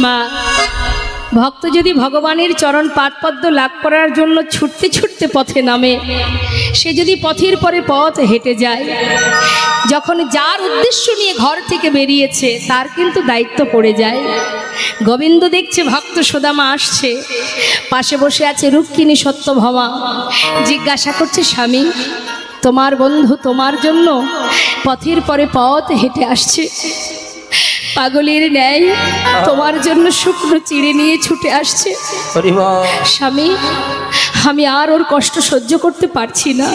মা, ভক্ত যদি ভগবানের চরণ পাদপদ্ম লাভ করার জন্য ছুটতে ছুটতে পথে নামে, সে যদি পথের পরে পথ হেঁটে যায়, যখন যার উদ্দেশ্য নিয়ে ঘর থেকে বেরিয়েছে তার কিন্তু দায়িত্ব পড়ে যায়। গোবিন্দ দেখছে ভক্ত সুদামা আসছে, পাশে বসে আছে রুক্মিণী সত্যভামা, জিজ্ঞাসা করছে, স্বামী তোমার বন্ধু তোমার জন্য পথের পরে পথ হেঁটে আসছে, পাগলের ন্যায় তোমার জন্য শুকনো চিড়ে নিয়ে ছুটে আসছে। স্বামী, আমি আর ওর কষ্ট সহ্য করতে পারছি না,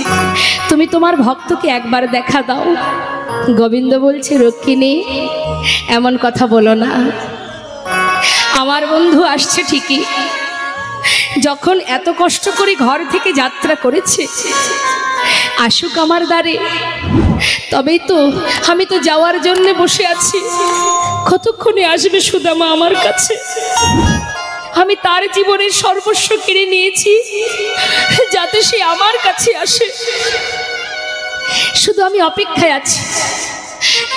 তুমি তোমার ভক্তকে একবার দেখা দাও। গোবিন্দ বলছে, রুক্মিণী এমন কথা বলো না, আমার বন্ধু আসছে ঠিকই, যখন এত কষ্ট করে ঘর থেকে যাত্রা করেছে আসুক আমার দ্বারে, তবেই তো আমি তো যাওয়ার জন্য বসে আছি। কতক্ষণে আসবে সুদামা আমার কাছে? আমি তার জীবনের সর্বস্ব কিনে নিয়েছি যাতে সে আমার কাছে আসে। শুধু আমি অপেক্ষায় আছি,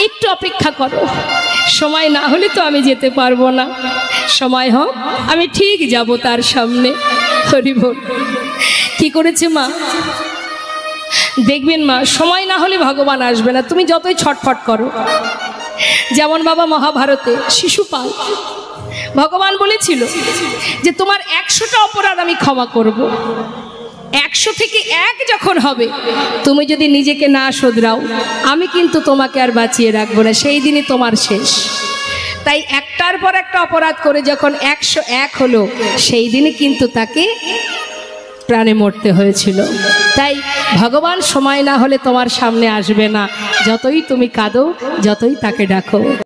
একটু অপেক্ষা করো, সময় না হলে তো আমি যেতে পারবো না, সময় হোক আমি ঠিক যাব তার সামনে। হরি বল। কি করেছে মা? দেখবেন মা, সময় না হলে ভগবান আসবে না, তুমি যতই ছটফট করো। যেমন বাবা মহাভারতে শিশুপাল, ভগবান বলেছিল যে তোমার 100টা অপরাধ আমি ক্ষমা করব, 100 থেকে 1 যখন হবে তুমি যদি নিজেকে না শোধরাও আমি কিন্তু তোমাকে আর বাঁচিয়ে রাখবো না, সেই দিনই তোমার শেষ। তাই একটার পর একটা অপরাধ করে যখন 101 হলো সেই দিনই কিন্তু তাকে প্রাণে মরতে হয়েছিল। তাই ভগবান সময় না হলে তোমার সামনে আসবে না, যতই তুমি কাঁদো, যতই তাকে ডাকো।